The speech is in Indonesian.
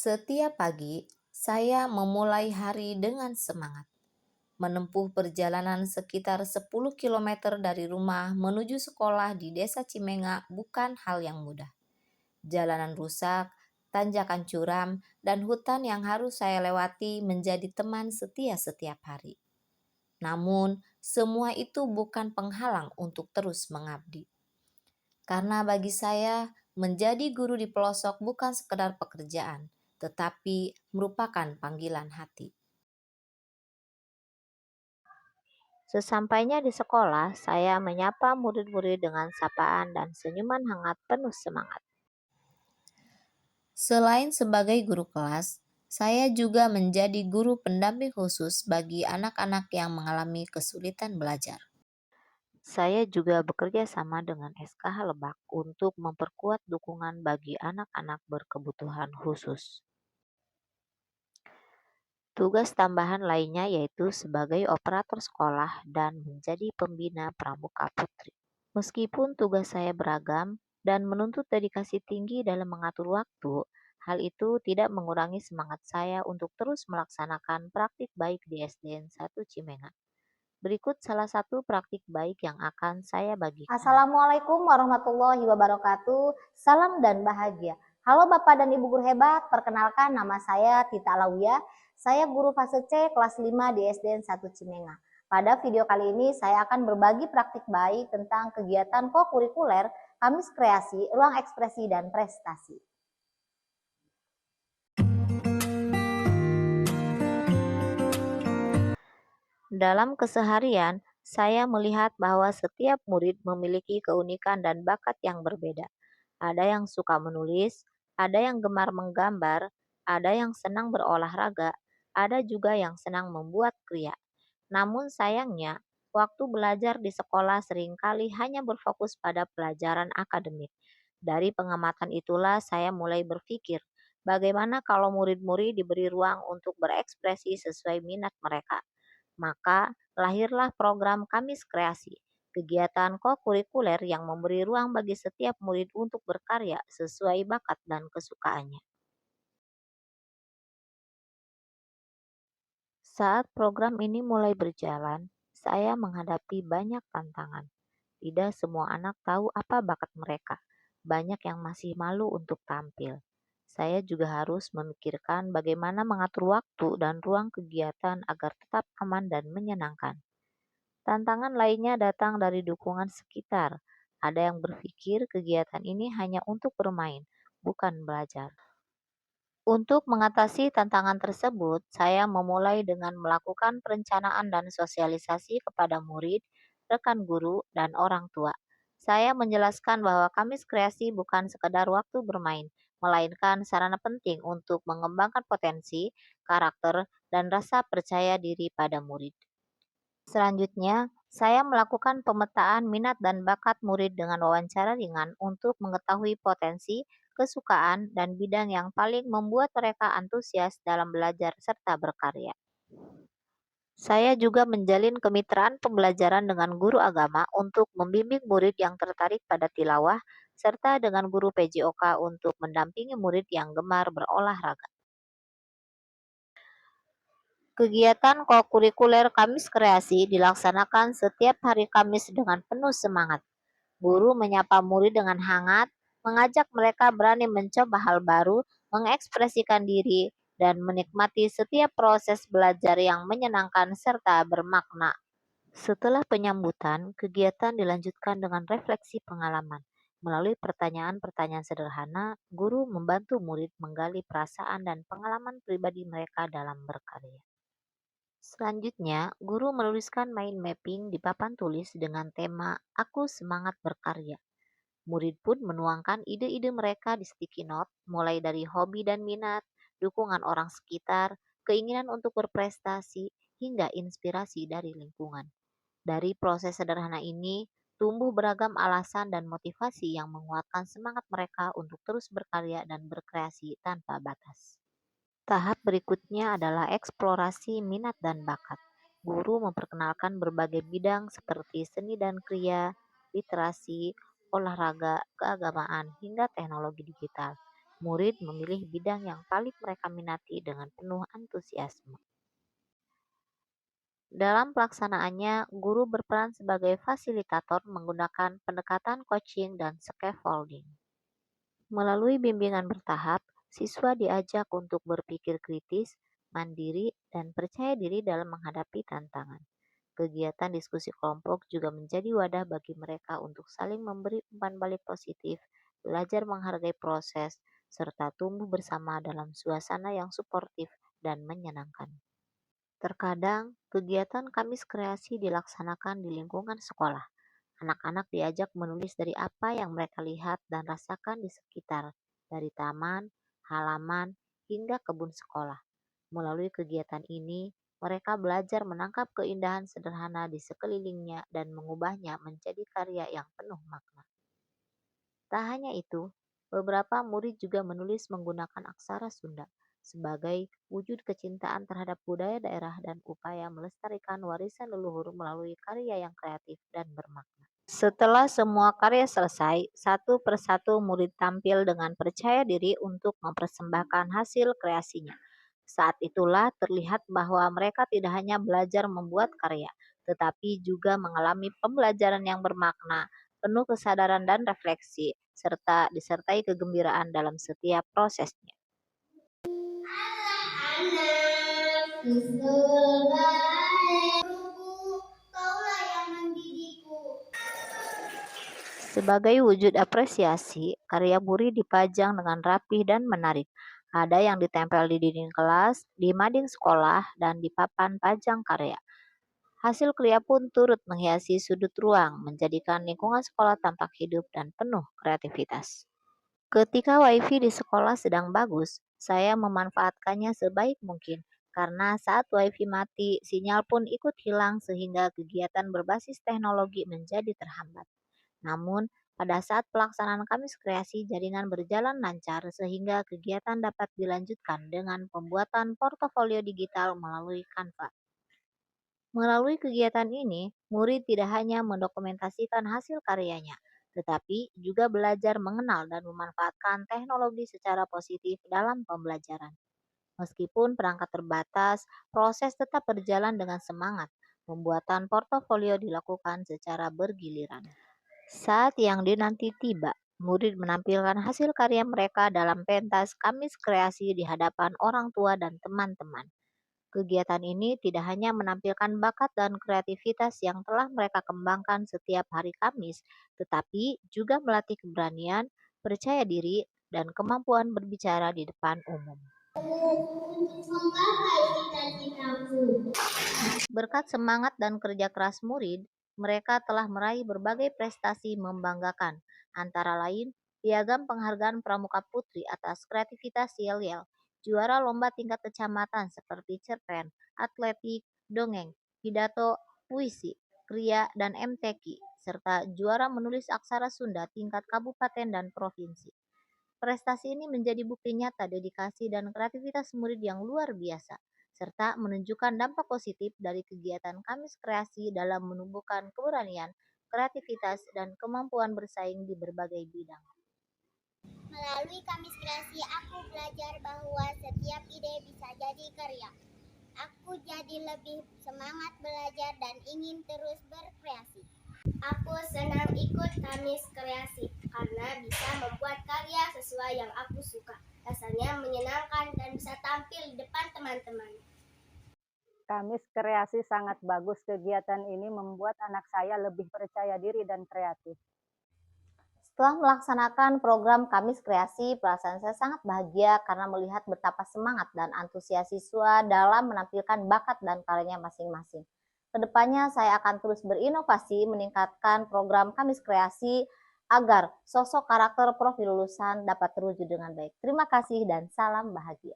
Setiap pagi, saya memulai hari dengan semangat. Menempuh perjalanan sekitar 10 kilometer dari rumah menuju sekolah di Desa Cimenga bukan hal yang mudah. Jalanan rusak, tanjakan curam, dan hutan yang harus saya lewati menjadi teman setia setiap hari. Namun, semua itu bukan penghalang untuk terus mengabdi. Karena bagi saya, menjadi guru di pelosok bukan sekedar pekerjaan, tetapi merupakan panggilan hati. Sesampainya di sekolah, saya menyapa murid-murid dengan sapaan dan senyuman hangat penuh semangat. Selain sebagai guru kelas, saya juga menjadi guru pendamping khusus bagi anak-anak yang mengalami kesulitan belajar. Saya juga bekerja sama dengan SKH Lebak untuk memperkuat dukungan bagi anak-anak berkebutuhan khusus. Tugas tambahan lainnya yaitu sebagai operator sekolah dan menjadi pembina pramuka putri. Meskipun tugas saya beragam dan menuntut dedikasi tinggi dalam mengatur waktu, hal itu tidak mengurangi semangat saya untuk terus melaksanakan praktik baik di SDN 1 Cimenga. Berikut salah satu praktik baik yang akan saya bagikan. Assalamualaikum warahmatullahi wabarakatuh. Salam dan bahagia. Halo Bapak dan Ibu guru hebat, perkenalkan nama saya Tita Alawiyah. Saya guru fase C kelas 5 di SDN 1 Cimenga. Pada video kali ini saya akan berbagi praktik baik tentang kegiatan kokurikuler Kamis Kreasi, Ruang Ekspresi dan Prestasi. Dalam keseharian, saya melihat bahwa setiap murid memiliki keunikan dan bakat yang berbeda. Ada yang suka menulis, ada yang gemar menggambar, ada yang senang berolahraga, ada juga yang senang membuat kriya. Namun sayangnya, waktu belajar di sekolah seringkali hanya berfokus pada pelajaran akademik. Dari pengamatan itulah saya mulai berpikir, bagaimana kalau murid-murid diberi ruang untuk berekspresi sesuai minat mereka. Maka lahirlah program Kamis Kreasi, kegiatan kokurikuler yang memberi ruang bagi setiap murid untuk berkarya sesuai bakat dan kesukaannya. Saat program ini mulai berjalan, saya menghadapi banyak tantangan. Tidak semua anak tahu apa bakat mereka. Banyak yang masih malu untuk tampil. Saya juga harus memikirkan bagaimana mengatur waktu dan ruang kegiatan agar tetap aman dan menyenangkan. Tantangan lainnya datang dari dukungan sekitar. Ada yang berpikir kegiatan ini hanya untuk bermain, bukan belajar. Untuk mengatasi tantangan tersebut, saya memulai dengan melakukan perencanaan dan sosialisasi kepada murid, rekan guru, dan orang tua. Saya menjelaskan bahwa Kamis Kreasi bukan sekedar waktu bermain, melainkan sarana penting untuk mengembangkan potensi, karakter, dan rasa percaya diri pada murid. Selanjutnya, saya melakukan pemetaan minat dan bakat murid dengan wawancara ringan untuk mengetahui potensi, kesukaan, dan bidang yang paling membuat mereka antusias dalam belajar serta berkarya. Saya juga menjalin kemitraan pembelajaran dengan guru agama untuk membimbing murid yang tertarik pada tilawah, serta dengan guru PJOK untuk mendampingi murid yang gemar berolahraga. Kegiatan kokurikuler Kamis Kreasi dilaksanakan setiap hari Kamis dengan penuh semangat. Guru menyapa murid dengan hangat, mengajak mereka berani mencoba hal baru, mengekspresikan diri, dan menikmati setiap proses belajar yang menyenangkan serta bermakna. Setelah penyambutan, kegiatan dilanjutkan dengan refleksi pengalaman. Melalui pertanyaan-pertanyaan sederhana, guru membantu murid menggali perasaan dan pengalaman pribadi mereka dalam berkarya. Selanjutnya, guru menuliskan mind mapping di papan tulis dengan tema "Aku Semangat Berkarya". Murid pun menuangkan ide-ide mereka di sticky note, mulai dari hobi dan minat, dukungan orang sekitar, keinginan untuk berprestasi, hingga inspirasi dari lingkungan. Dari proses sederhana ini, tumbuh beragam alasan dan motivasi yang menguatkan semangat mereka untuk terus berkarya dan berkreasi tanpa batas. Tahap berikutnya adalah eksplorasi minat dan bakat. Guru memperkenalkan berbagai bidang seperti seni dan kriya, literasi, olahraga, keagamaan, hingga teknologi digital. Murid memilih bidang yang paling mereka minati dengan penuh antusiasme. Dalam pelaksanaannya, guru berperan sebagai fasilitator menggunakan pendekatan coaching dan scaffolding. Melalui bimbingan bertahap, siswa diajak untuk berpikir kritis, mandiri, dan percaya diri dalam menghadapi tantangan. Kegiatan diskusi kelompok juga menjadi wadah bagi mereka untuk saling memberi umpan balik positif, belajar menghargai proses, serta tumbuh bersama dalam suasana yang suportif dan menyenangkan. Terkadang, kegiatan Kamis Kreasi dilaksanakan di lingkungan sekolah. Anak-anak diajak menulis dari apa yang mereka lihat dan rasakan di sekitar, dari taman, halaman, hingga kebun sekolah. Melalui kegiatan ini, mereka belajar menangkap keindahan sederhana di sekelilingnya dan mengubahnya menjadi karya yang penuh makna. Tak hanya itu, beberapa murid juga menulis menggunakan aksara Sunda sebagai wujud kecintaan terhadap budaya daerah dan upaya melestarikan warisan leluhur melalui karya yang kreatif dan bermakna. Setelah semua karya selesai, satu persatu murid tampil dengan percaya diri untuk mempersembahkan hasil kreasinya. Saat itulah terlihat bahwa mereka tidak hanya belajar membuat karya, tetapi juga mengalami pembelajaran yang bermakna, penuh kesadaran dan refleksi, serta disertai kegembiraan dalam setiap prosesnya. Sebagai wujud apresiasi, karya murid dipajang dengan rapih dan menarik. Ada yang ditempel di dinding kelas, di mading sekolah, dan di papan pajang karya. Hasil karya pun turut menghiasi sudut ruang, menjadikan lingkungan sekolah tampak hidup dan penuh kreativitas. Ketika wifi di sekolah sedang bagus, saya memanfaatkannya sebaik mungkin. Karena saat wifi mati, sinyal pun ikut hilang sehingga kegiatan berbasis teknologi menjadi terhambat. Namun, pada saat pelaksanaan Kamis Kreasi, jaringan berjalan lancar sehingga kegiatan dapat dilanjutkan dengan pembuatan portofolio digital melalui Canva. Melalui kegiatan ini, murid tidak hanya mendokumentasikan hasil karyanya, tetapi juga belajar mengenal dan memanfaatkan teknologi secara positif dalam pembelajaran. Meskipun perangkat terbatas, proses tetap berjalan dengan semangat. Pembuatan portofolio dilakukan secara bergiliran. Saat yang dinanti tiba, murid menampilkan hasil karya mereka dalam pentas Kamis Kreasi di hadapan orang tua dan teman-teman. Kegiatan ini tidak hanya menampilkan bakat dan kreativitas yang telah mereka kembangkan setiap hari Kamis, tetapi juga melatih keberanian, percaya diri, dan kemampuan berbicara di depan umum. Berkat semangat dan kerja keras murid, mereka telah meraih berbagai prestasi membanggakan, antara lain piagam penghargaan Pramuka Putri atas kreativitas yel-yel, juara lomba tingkat kecamatan seperti cerpen, atletik, dongeng, pidato, puisi, kriya, dan MTQ, serta juara menulis aksara Sunda tingkat kabupaten dan provinsi. Prestasi ini menjadi bukti nyata dedikasi dan kreativitas murid yang luar biasa, serta menunjukkan dampak positif dari kegiatan Kamis Kreasi dalam menumbuhkan keberanian, kreativitas, dan kemampuan bersaing di berbagai bidang. Melalui Kamis Kreasi, aku belajar bahwa setiap ide bisa jadi karya. Aku jadi lebih semangat belajar dan ingin terus berkreasi. Aku senang ikut Kamis Kreasi karena bisa membuat karya sesuai yang aku suka. Rasanya menyenangkan dan bisa tampil di depan teman-teman. Kamis Kreasi sangat bagus. Kegiatan ini membuat anak saya lebih percaya diri dan kreatif. Setelah melaksanakan program Kamis Kreasi, perasaan saya sangat bahagia karena melihat betapa semangat dan antusias siswa dalam menampilkan bakat dan karyanya masing-masing. Kedepannya saya akan terus berinovasi meningkatkan program Kamis Kreasi agar sosok karakter profil lulusan dapat terwujud dengan baik. Terima kasih dan salam bahagia.